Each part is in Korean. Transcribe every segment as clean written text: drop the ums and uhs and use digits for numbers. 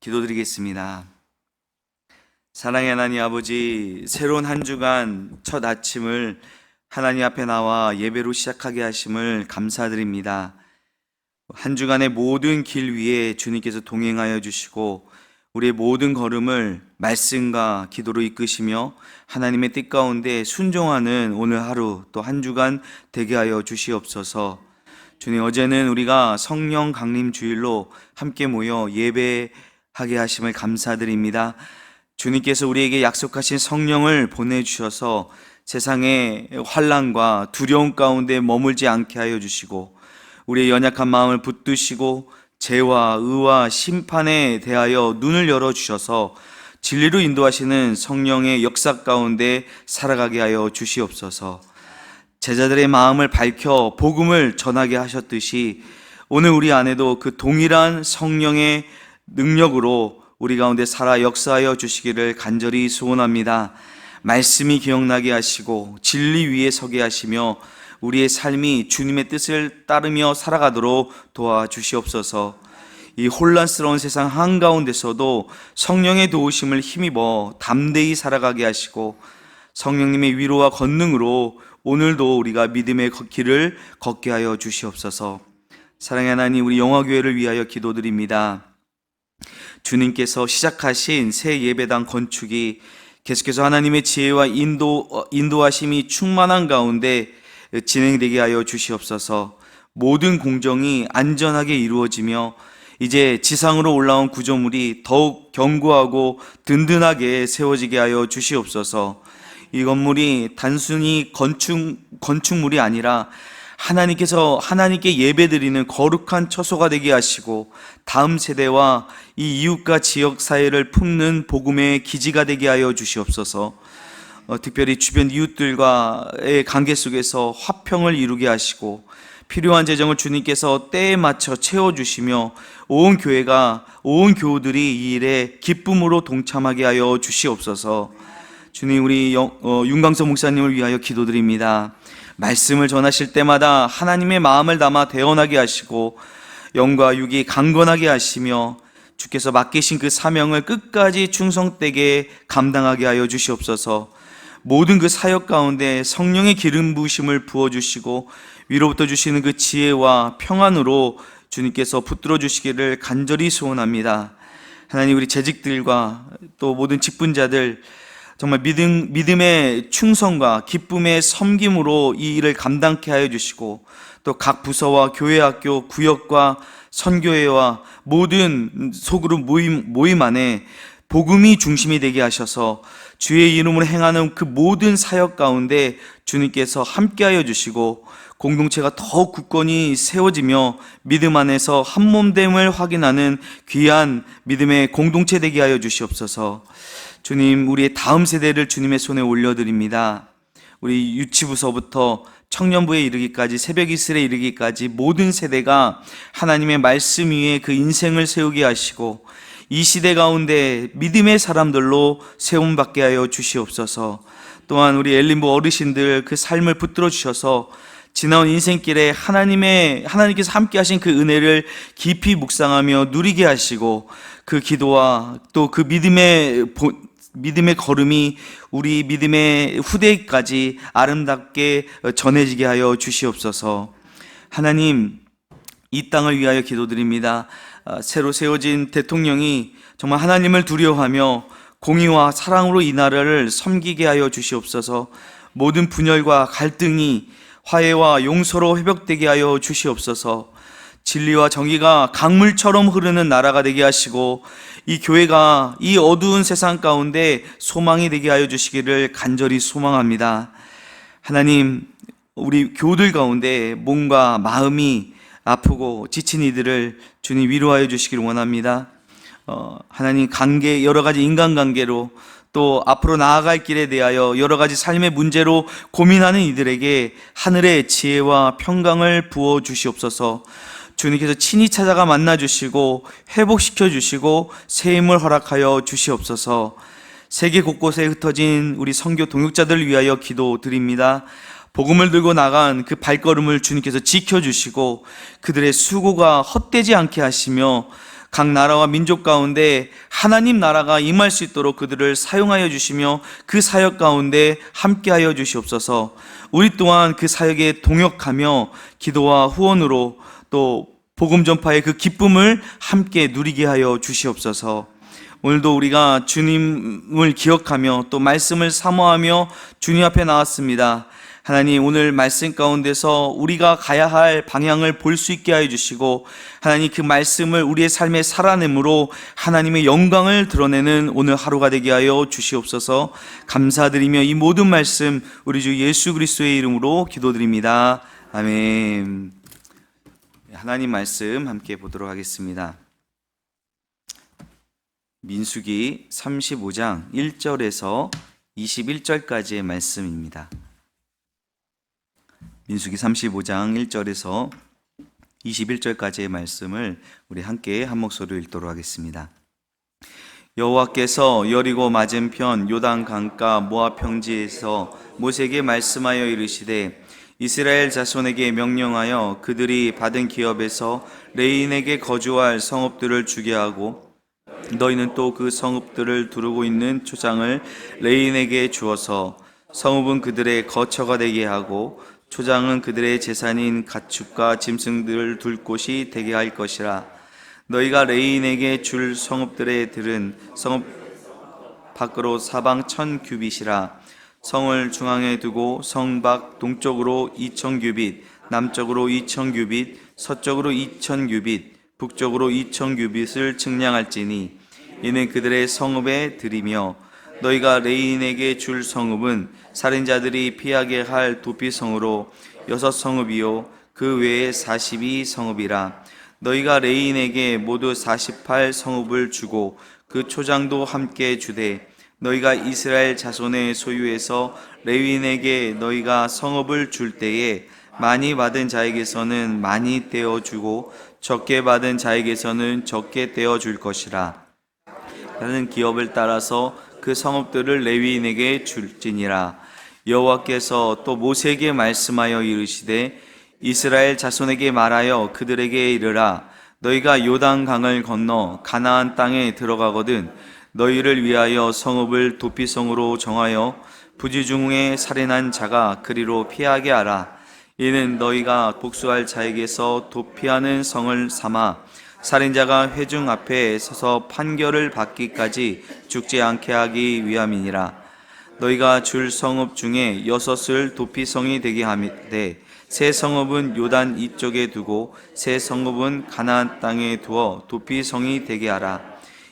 기도드리겠습니다. 사랑의 하나님 아버지, 새로운 한 주간 첫 아침을 하나님 앞에 나와 예배로 시작하게 하심을 감사드립니다. 한 주간의 모든 길 위에 주님께서 동행하여 주시고 우리의 모든 걸음을 말씀과 기도로 이끄시며 하나님의 뜻 가운데 순종하는 오늘 하루 또 한 주간 되게 하여 주시옵소서. 주님, 어제는 우리가 성령 강림 주일로 함께 모여 예배하게 하심을 감사드립니다. 주님께서 우리에게 약속하신 성령을 보내주셔서 세상의 환난과 두려움 가운데 머물지 않게 하여 주시고 우리의 연약한 마음을 붙드시고 죄와 의와 심판에 대하여 눈을 열어주셔서 진리로 인도하시는 성령의 역사 가운데 살아가게 하여 주시옵소서. 제자들의 마음을 밝혀 복음을 전하게 하셨듯이 오늘 우리 안에도 그 동일한 성령의 능력으로 우리 가운데 살아 역사하여 주시기를 간절히 소원합니다. 말씀이 기억나게 하시고 진리 위에 서게 하시며 우리의 삶이 주님의 뜻을 따르며 살아가도록 도와주시옵소서. 이 혼란스러운 세상 한가운데서도 성령의 도우심을 힘입어 담대히 살아가게 하시고 성령님의 위로와 권능으로 오늘도 우리가 믿음의 길을 걷게 하여 주시옵소서. 사랑의 하나님, 우리 영화교회를 위하여 기도드립니다. 주님께서 시작하신 새 예배당 건축이 계속해서 하나님의 지혜와 인도하심이 충만한 가운데 진행되게 하여 주시옵소서. 모든 공정이 안전하게 이루어지며 이제 지상으로 올라온 구조물이 더욱 견고하고 든든하게 세워지게 하여 주시옵소서. 이 건물이 단순히 건축물이 아니라 하나님께 예배드리는 거룩한 처소가 되게 하시고 다음 세대와 이 이웃과 지역 사회를 품는 복음의 기지가 되게 하여 주시옵소서. 특별히 주변 이웃들과의 관계 속에서 화평을 이루게 하시고 필요한 재정을 주님께서 때에 맞춰 채워주시며 온 교우들이 이 일에 기쁨으로 동참하게 하여 주시옵소서. 주님, 우리 윤광석 목사님을 위하여 기도드립니다. 말씀을 전하실 때마다 하나님의 마음을 담아 대언하게 하시고 영과 육이 강건하게 하시며 주께서 맡기신 그 사명을 끝까지 충성되게 감당하게 하여 주시옵소서. 모든 그 사역 가운데 성령의 기름 부으심을 부어주시고 위로부터 주시는 그 지혜와 평안으로 주님께서 붙들어 주시기를 간절히 소원합니다. 하나님, 우리 재직들과 또 모든 직분자들 정말 믿음의 충성과 기쁨의 섬김으로 이 일을 감당케 하여 주시고 또 각 부서와 교회, 학교, 구역과 선교회와 모든 소그룹 모임 안에 복음이 중심이 되게 하셔서 주의 이름으로 행하는 그 모든 사역 가운데 주님께서 함께하여 주시고 공동체가 더욱 굳건히 세워지며 믿음 안에서 한몸됨을 확인하는 귀한 믿음의 공동체 되게 하여 주시옵소서. 주님, 우리의 다음 세대를 주님의 손에 올려드립니다. 우리 유치부서부터 청년부에 이르기까지 새벽 이슬에 이르기까지 모든 세대가 하나님의 말씀 위에 그 인생을 세우게 하시고 이 시대 가운데 믿음의 사람들로 세움받게 하여 주시옵소서. 또한 우리 엘린부 어르신들 그 삶을 붙들어 주셔서 지나온 인생길에 하나님께서 함께 하신 그 은혜를 깊이 묵상하며 누리게 하시고 그 기도와 또 그 믿음의 걸음이 우리 믿음의 후대까지 아름답게 전해지게 하여 주시옵소서. 하나님, 이 땅을 위하여 기도드립니다. 새로 세워진 대통령이 정말 하나님을 두려워하며 공의와 사랑으로 이 나라를 섬기게 하여 주시옵소서. 모든 분열과 갈등이 화해와 용서로 회복되게 하여 주시옵소서. 진리와 정의가 강물처럼 흐르는 나라가 되게 하시고 이 교회가 이 어두운 세상 가운데 소망이 되게 하여 주시기를 간절히 소망합니다. 하나님, 우리 교우들 가운데 몸과 마음이 아프고 지친 이들을 주님 위로하여 주시기를 원합니다. 하나님, 여러 가지 인간관계로 또 앞으로 나아갈 길에 대하여 여러 가지 삶의 문제로 고민하는 이들에게 하늘의 지혜와 평강을 부어 주시옵소서. 주님께서 친히 찾아가 만나 주시고 회복시켜 주시고 새 힘을 허락하여 주시옵소서. 세계 곳곳에 흩어진 우리 선교 동역자들을 위하여 기도드립니다. 복음을 들고 나간 그 발걸음을 주님께서 지켜주시고 그들의 수고가 헛되지 않게 하시며 각 나라와 민족 가운데 하나님 나라가 임할 수 있도록 그들을 사용하여 주시며 그 사역 가운데 함께하여 주시옵소서. 우리 또한 그 사역에 동역하며 기도와 후원으로 또 복음 전파의 그 기쁨을 함께 누리게 하여 주시옵소서. 오늘도 우리가 주님을 기억하며 또 말씀을 사모하며 주님 앞에 나왔습니다. 하나님, 오늘 말씀 가운데서 우리가 가야 할 방향을 볼 수 있게 하여 주시고, 하나님 그 말씀을 우리의 삶에 살아내므로 하나님의 영광을 드러내는 오늘 하루가 되게 하여 주시옵소서. 감사드리며 이 모든 말씀 우리 주 예수 그리스도의 이름으로 기도드립니다. 아멘. 하나님 말씀 함께 보도록 하겠습니다. 민수기 35장 1절에서 21절까지의 말씀입니다. 민수기 35장 1절에서 21절까지의 말씀을 우리 함께 한 목소리로 읽도록 하겠습니다. 여호와께서 여리고 맞은편 요단 강가 모압 평지에서 모세에게 말씀하여 이르시되 이스라엘 자손에게 명령하여 그들이 받은 기업에서 레인에게 거주할 성읍들을 주게 하고 너희는 또 그 성읍들을 두르고 있는 초장을 레인에게 주어서 성읍은 그들의 거처가 되게 하고 초장은 그들의 재산인 가축과 짐승들을 둘 곳이 되게 할 것이라. 너희가 레인에게 줄 성읍들의 들은 성읍 밖으로 사방 1000규빗이라. 성을 중앙에 두고 성 밖 동쪽으로 2000규빗, 남쪽으로 2000규빗, 서쪽으로 2000규빗, 북쪽으로 2000규빗을 측량할지니 이는 그들의 성읍에 들이며 너희가 레인에게 줄 성읍은 살인자들이 피하게 할 도피성으로 6성읍이요 그 외에 42성읍이라. 너희가 레인에게 모두 48성읍을 주고 그 초장도 함께 주되 너희가 이스라엘 자손의 소유에서 레위인에게 너희가 성읍을 줄 때에 많이 받은 자에게서는 많이 떼어주고 적게 받은 자에게서는 적게 떼어줄 것이라. 나는 기업을 따라서 그 성읍들을 레위인에게 줄지니라. 여호와께서 또 모세에게 말씀하여 이르시되 이스라엘 자손에게 말하여 그들에게 이르라. 너희가 요단 강을 건너 가나안 땅에 들어가거든 너희를 위하여 성읍을 도피성으로 정하여 부지중에 살인한 자가 그리로 피하게 하라. 이는 너희가 복수할 자에게서 도피하는 성을 삼아 살인자가 회중 앞에 서서 판결을 받기까지 죽지 않게 하기 위함이니라. 너희가 줄 성읍 중에 6을 도피성이 되게 하되 세 성읍은 요단 이쪽에 두고 세 성읍은 가나안 땅에 두어 도피성이 되게 하라.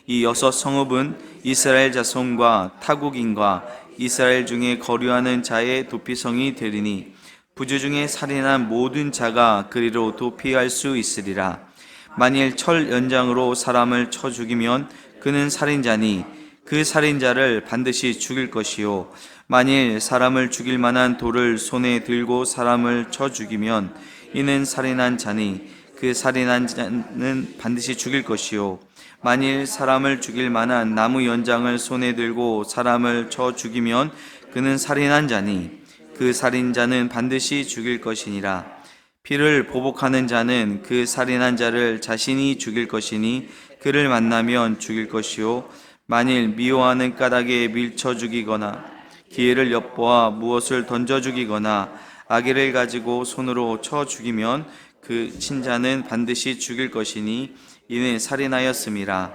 이 6성읍은 이스라엘 자손과 타국인과 이스라엘 중에 거류하는 자의 도피성이 되리니 부주 중에 살인한 모든 자가 그리로 도피할 수 있으리라. 만일 철 연장으로 사람을 쳐 죽이면 그는 살인자니 그 살인자를 반드시 죽일 것이요 만일 사람을 죽일 만한 돌을 손에 들고 사람을 쳐 죽이면 이는 살인한 자니 그 살인한 자는 반드시 죽일 것이요 만일 사람을 죽일 만한 나무 연장을 손에 들고 사람을 쳐 죽이면 그는 살인한 자니 그 살인자는 반드시 죽일 것이니라. 피를 보복하는 자는 그 살인한 자를 자신이 죽일 것이니 그를 만나면 죽일 것이요 만일 미워하는 까닭에 밀쳐 죽이거나 기회를 엿보아 무엇을 던져 죽이거나 아기를 가지고 손으로 쳐 죽이면 그 친자는 반드시 죽일 것이니 이는 살인하였음이라.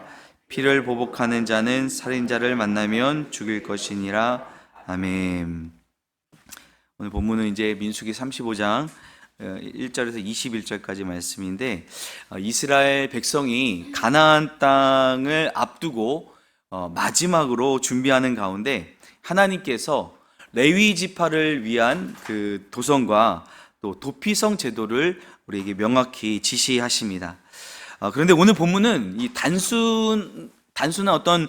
피를 보복하는 자는 살인자를 만나면 죽일 것이니라. 아멘. 오늘 본문은 이제 민수기 35장 1절에서 21절까지 말씀인데 이스라엘 백성이 가나안 땅을 앞두고 마지막으로 준비하는 가운데 하나님께서 레위 지파를 위한 그 도성과 또 도피성 제도를 우리에게 명확히 지시하십니다. 그런데 오늘 본문은 이 단순한 어떤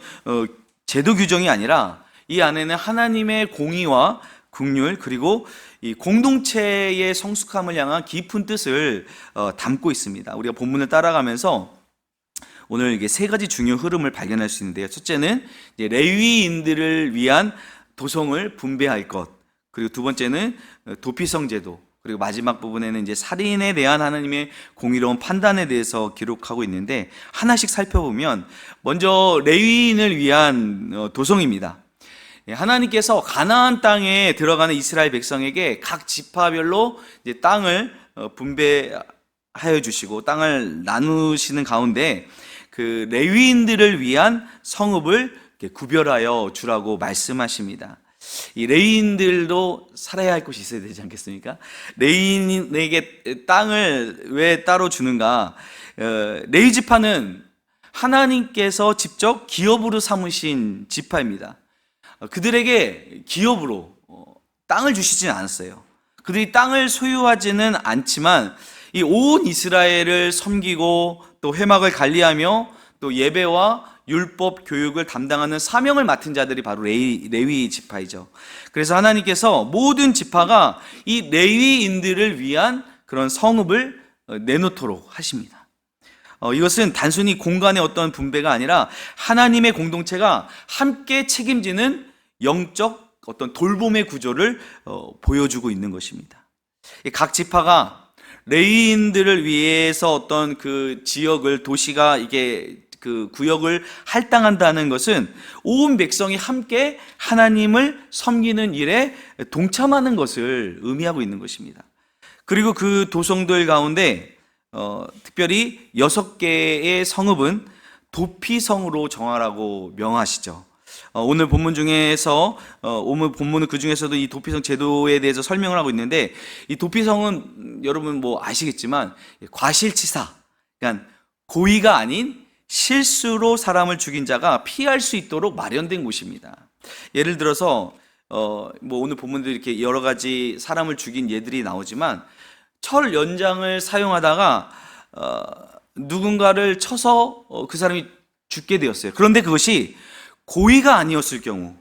제도 규정이 아니라 이 안에는 하나님의 공의와 긍휼 그리고 이 공동체의 성숙함을 향한 깊은 뜻을 담고 있습니다. 우리가 본문을 따라가면서 오늘 이게 세 가지 중요 흐름을 발견할 수 있는데요. 첫째는 이제 레위인들을 위한 도성을 분배할 것, 그리고 두 번째는 도피성 제도, 그리고 마지막 부분에는 이제 살인에 대한 하나님의 공의로운 판단에 대해서 기록하고 있는데, 하나씩 살펴보면 먼저 레위인을 위한 도성입니다. 하나님께서 가나안 땅에 들어가는 이스라엘 백성에게 각 지파별로 이제 땅을 분배하여 주시고 땅을 나누시는 가운데 그 레위인들을 위한 성읍을 구별하여 주라고 말씀하십니다. 이 레위인들도 살아야 할 곳이 있어야 되지 않겠습니까? 레위인에게 땅을 왜 따로 주는가? 레위 지파는 하나님께서 직접 기업으로 삼으신 지파입니다. 그들에게 기업으로 땅을 주시진 않았어요. 그들이 땅을 소유하지는 않지만 이 온 이스라엘을 섬기고 또 회막을 관리하며 또 예배와 율법 교육을 담당하는 사명을 맡은 자들이 바로 레위 지파이죠. 그래서 하나님께서 모든 지파가 이 레위인들을 위한 그런 성읍을 내놓도록 하십니다. 이것은 단순히 공간의 어떤 분배가 아니라 하나님의 공동체가 함께 책임지는 영적 어떤 돌봄의 구조를 보여주고 있는 것입니다. 각 지파가 레위인들을 위해서 어떤 그 지역을, 도시가 이게 그 구역을 할당한다는 것은 온 백성이 함께 하나님을 섬기는 일에 동참하는 것을 의미하고 있는 것입니다. 그리고 그 도성들 가운데 특별히 6개의 성읍은 도피성으로 정하라고 명하시죠. 오늘 본문 중에서 오늘 본문은 그 중에서도 이 도피성 제도에 대해서 설명을 하고 있는데, 이 도피성은 여러분 뭐 아시겠지만 과실치사, 그러니까 고의가 아닌 실수로 사람을 죽인 자가 피할 수 있도록 마련된 곳입니다. 예를 들어서 뭐 오늘 본문도 이렇게 여러 가지 사람을 죽인 예들이 나오지만, 철 연장을 사용하다가 누군가를 쳐서 그 사람이 죽게 되었어요. 그런데 그것이 고의가 아니었을 경우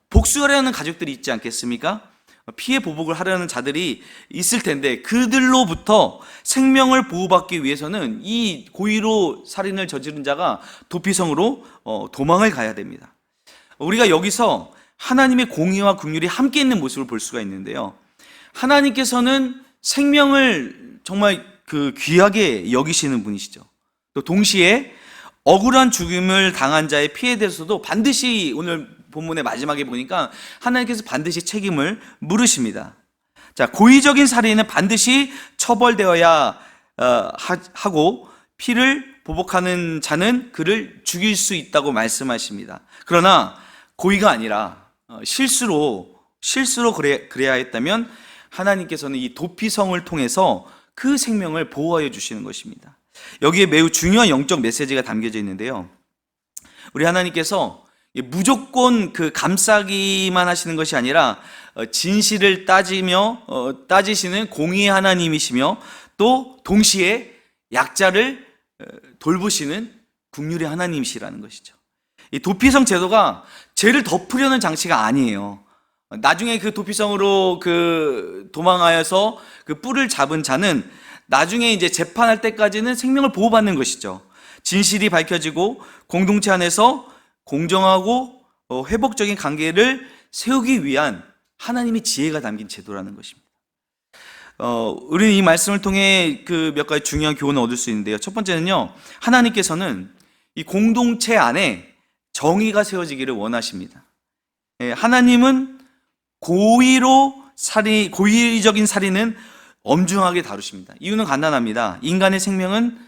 복수하려는 가족들이 있지 않겠습니까? 피해 보복을 하려는 자들이 있을 텐데, 그들로부터 생명을 보호받기 위해서는 이 고의로 살인을 저지른 자가 도피성으로 도망을 가야 됩니다. 우리가 여기서 하나님의 공의와 긍휼이 함께 있는 모습을 볼 수가 있는데요, 하나님께서는 생명을 정말 그 귀하게 여기시는 분이시죠. 또 동시에 억울한 죽임을 당한 자의 피해에 대해서도 반드시, 오늘 본문의 마지막에 보니까 하나님께서 반드시 책임을 물으십니다. 자, 고의적인 살인은 반드시 처벌되어야 하고, 피를 보복하는 자는 그를 죽일 수 있다고 말씀하십니다. 그러나 고의가 아니라 실수로 그래야 했다면 하나님께서는 이 도피성을 통해서 그 생명을 보호하여 주시는 것입니다. 여기에 매우 중요한 영적 메시지가 담겨져 있는데요, 우리 하나님께서 무조건 그 감싸기만 하시는 것이 아니라 진실을 따지시는 공의의 하나님이시며, 또 동시에 약자를 돌보시는 긍휼의 하나님이시라는 것이죠. 이 도피성 제도가 죄를 덮으려는 장치가 아니에요. 나중에 그 도피성으로 그 도망하여서 그 뿔을 잡은 자는 나중에 이제 재판할 때까지는 생명을 보호받는 것이죠. 진실이 밝혀지고 공동체 안에서 공정하고 회복적인 관계를 세우기 위한 하나님의 지혜가 담긴 제도라는 것입니다. 우리는 이 말씀을 통해 그 몇 가지 중요한 교훈을 얻을 수 있는데요, 첫 번째는요, 하나님께서는 이 공동체 안에 정의가 세워지기를 원하십니다. 하나님은 고의적인 살인은 엄중하게 다루십니다. 이유는 간단합니다. 인간의 생명은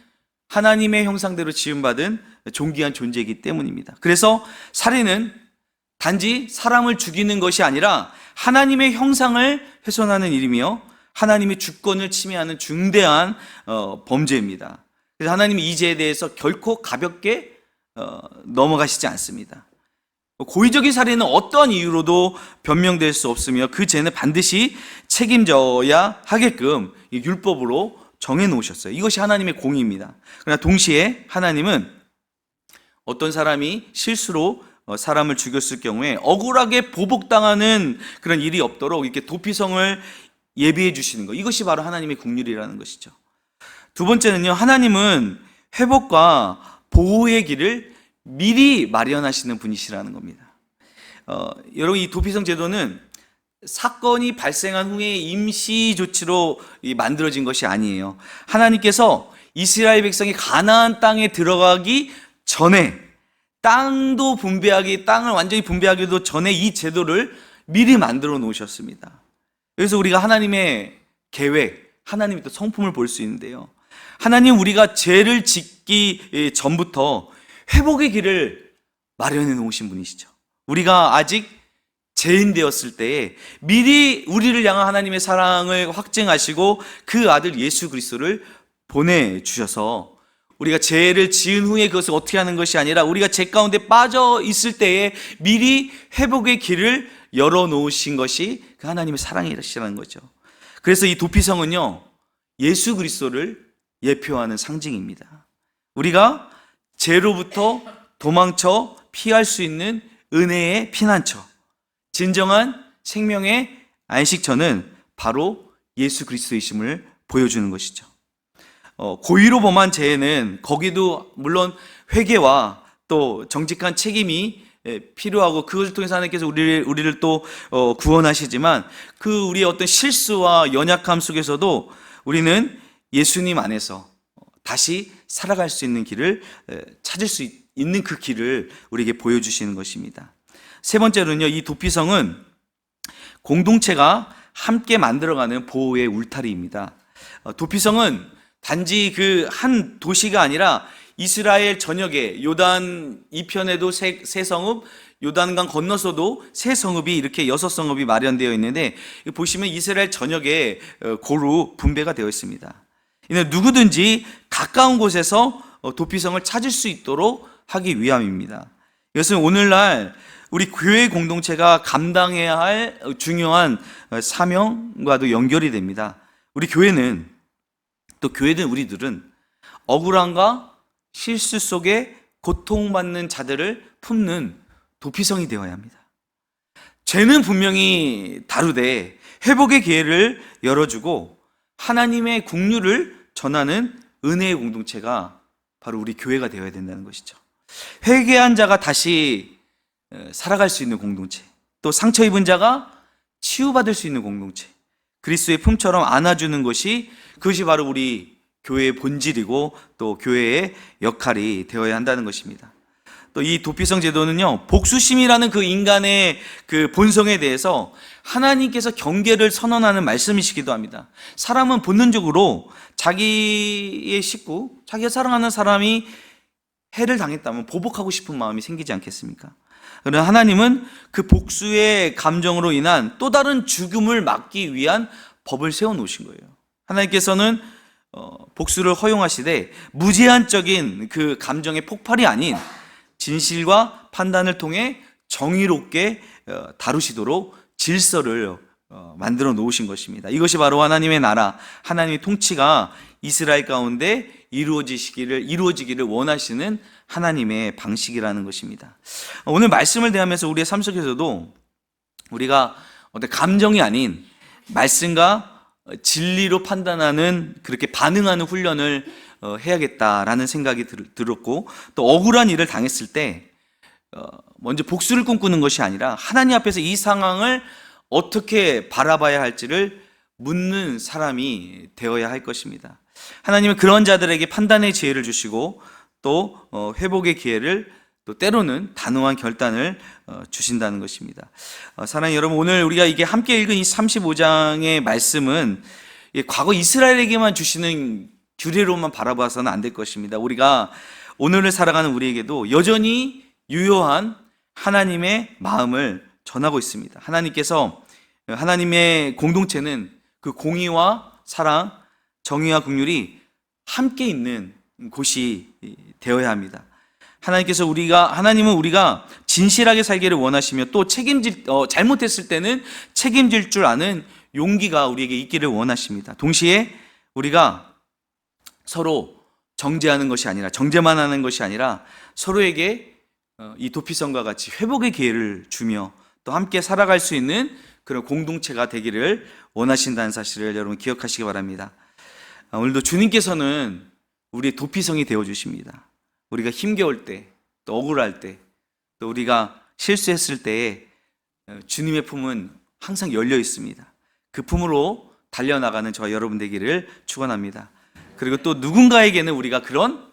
하나님의 형상대로 지음받은 존귀한 존재이기 때문입니다. 그래서 살인은 단지 사람을 죽이는 것이 아니라 하나님의 형상을 훼손하는 일이며 하나님의 주권을 침해하는 중대한 범죄입니다. 그래서 하나님이 이 죄에 대해서 결코 가볍게 넘어가시지 않습니다. 고의적인 살인은 어떠한 이유로도 변명될 수 없으며 그 죄는 반드시 책임져야 하게끔 율법으로 정해놓으셨어요. 이것이 하나님의 공의입니다. 그러나 동시에 하나님은 어떤 사람이 실수로 사람을 죽였을 경우에 억울하게 보복당하는 그런 일이 없도록 이렇게 도피성을 예비해 주시는 것, 이것이 바로 하나님의 긍휼이라는 것이죠. 두 번째는요, 하나님은 회복과 보호의 길을 미리 마련하시는 분이시라는 겁니다. 여러분, 이 도피성 제도는 사건이 발생한 후에 임시 조치로 만들어진 것이 아니에요. 하나님께서 이스라엘 백성이 가나안 땅에 들어가기 전에 땅을 완전히 분배하기도 전에 이 제도를 미리 만들어 놓으셨습니다. 그래서 우리가 하나님의 계획, 하나님의 또 성품을 볼 수 있는데요. 하나님, 우리가 죄를 짓기 전부터 회복의 길을 마련해 놓으신 분이시죠. 우리가 아직 죄인 되었을 때에 미리 우리를 향한 하나님의 사랑을 확증하시고 그 아들 예수 그리스도를 보내주셔서 우리가 죄를 지은 후에 그것을 어떻게 하는 것이 아니라 우리가 죄 가운데 빠져 있을 때에 미리 회복의 길을 열어놓으신 것이 그 하나님의 사랑이라는 거죠. 그래서 이 도피성은요, 예수 그리스도를 예표하는 상징입니다. 우리가 죄로부터 도망쳐 피할 수 있는 은혜의 피난처, 진정한 생명의 안식처는 바로 예수 그리스도이심을 보여주는 것이죠. 고의로 범한 죄는 거기도 물론 회개와 또 정직한 책임이 필요하고 그것을 통해서 하나님께서 우리를 또 구원하시지만 그 우리의 어떤 실수와 연약함 속에서도 우리는 예수님 안에서 다시 살아갈 수 있는 길을 찾을 수 있는 그 길을 우리에게 보여주시는 것입니다. 세 번째로는요, 이 도피성은 공동체가 함께 만들어가는 보호의 울타리입니다. 도피성은 단지 그 한 도시가 아니라 이스라엘 전역에 요단 이편에도 세 성읍, 요단강 건너서도 세 성읍이 이렇게 6성읍이 마련되어 있는데 보시면 이스라엘 전역에 고루 분배가 되어 있습니다. 이는 누구든지 가까운 곳에서 도피성을 찾을 수 있도록 하기 위함입니다. 이것은 오늘날 우리 교회 공동체가 감당해야 할 중요한 사명과도 연결이 됩니다. 우리 교회는 우리들은 억울함과 실수 속에 고통받는 자들을 품는 도피성이 되어야 합니다. 죄는 분명히 다루되 회복의 기회를 열어주고 하나님의 국류를 전하는 은혜의 공동체가 바로 우리 교회가 되어야 된다는 것이죠. 회개한 자가 다시 살아갈 수 있는 공동체, 또 상처 입은 자가 치유받을 수 있는 공동체, 그리스도의 품처럼 안아주는 그것이 바로 우리 교회의 본질이고 또 교회의 역할이 되어야 한다는 것입니다. 또 이 도피성 제도는요, 복수심이라는 그 인간의 그 본성에 대해서 하나님께서 경계를 선언하는 말씀이시기도 합니다. 사람은 본능적으로 자기의 식구, 자기가 사랑하는 사람이 해를 당했다면 보복하고 싶은 마음이 생기지 않겠습니까? 그러나 하나님은 그 복수의 감정으로 인한 또 다른 죽음을 막기 위한 법을 세워놓으신 거예요. 하나님께서는 복수를 허용하시되 무제한적인 그 감정의 폭발이 아닌 진실과 판단을 통해 정의롭게 다루시도록 질서를 만들어 놓으신 것입니다. 이것이 바로 하나님의 나라, 하나님의 통치가 이스라엘 가운데 이루어지기를 원하시는 하나님의 방식이라는 것입니다. 오늘 말씀을 대하면서 우리의 삶 속에서도 우리가 어떤 감정이 아닌 말씀과 진리로 판단하는, 그렇게 반응하는 훈련을 해야겠다라는 생각이 들었고, 또 억울한 일을 당했을 때 먼저 복수를 꿈꾸는 것이 아니라 하나님 앞에서 이 상황을 어떻게 바라봐야 할지를 묻는 사람이 되어야 할 것입니다. 하나님은 그런 자들에게 판단의 지혜를 주시고 또 회복의 기회를, 또 때로는 단호한 결단을 주신다는 것입니다. 사랑하는 여러분, 오늘 우리가 이게 함께 읽은 이 35장의 말씀은 과거 이스라엘에게만 주시는 규례로만 바라봐서는 안 될 것입니다. 우리가 오늘을 살아가는 우리에게도 여전히 유효한 하나님의 마음을 전하고 있습니다. 하나님의 공동체는 그 공의와 사랑, 정의와 긍휼이 함께 있는 곳이 되어야 합니다. 하나님은 우리가 진실하게 살기를 원하시며 또 잘못했을 때는 책임질 줄 아는 용기가 우리에게 있기를 원하십니다. 동시에 우리가 서로 정죄만 하는 것이 아니라 서로에게 이 도피성과 같이 회복의 기회를 주며 또 함께 살아갈 수 있는 그런 공동체가 되기를 원하신다는 사실을 여러분 기억하시기 바랍니다. 오늘도 주님께서는 우리의 도피성이 되어주십니다. 우리가 힘겨울 때, 또 억울할 때, 또 우리가 실수했을 때에 주님의 품은 항상 열려 있습니다. 그 품으로 달려나가는 저와 여러분 되기를 축원합니다. 그리고 또 누군가에게는 우리가 그런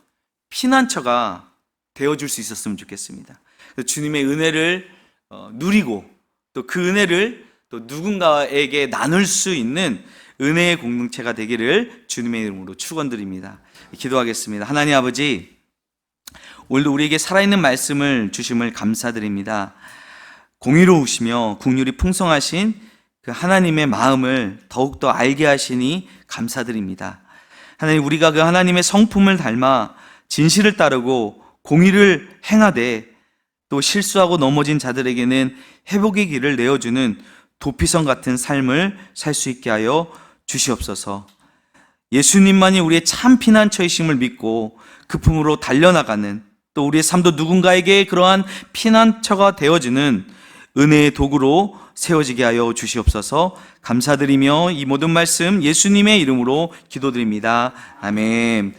피난처가 되어줄 수 있었으면 좋겠습니다. 주님의 은혜를 누리고 또 그 은혜를 또 누군가에게 나눌 수 있는 은혜의 공동체가 되기를 주님의 이름으로 축원드립니다. 기도하겠습니다. 하나님 아버지, 오늘도 우리에게 살아있는 말씀을 주심을 감사드립니다. 공의로우시며 국률이 풍성하신 그 하나님의 마음을 더욱더 알게 하시니 감사드립니다. 하나님, 우리가 그 하나님의 성품을 닮아 진실을 따르고 공의를 행하되 또 실수하고 넘어진 자들에게는 회복의 길을 내어주는 도피성 같은 삶을 살 수 있게 하여 주시옵소서. 예수님만이 우리의 참 피난처이심을 믿고 그 품으로 달려나가는, 또 우리의 삶도 누군가에게 그러한 피난처가 되어주는 은혜의 도구로 세워지게 하여 주시옵소서. 감사드리며 이 모든 말씀 예수님의 이름으로 기도드립니다. 아멘.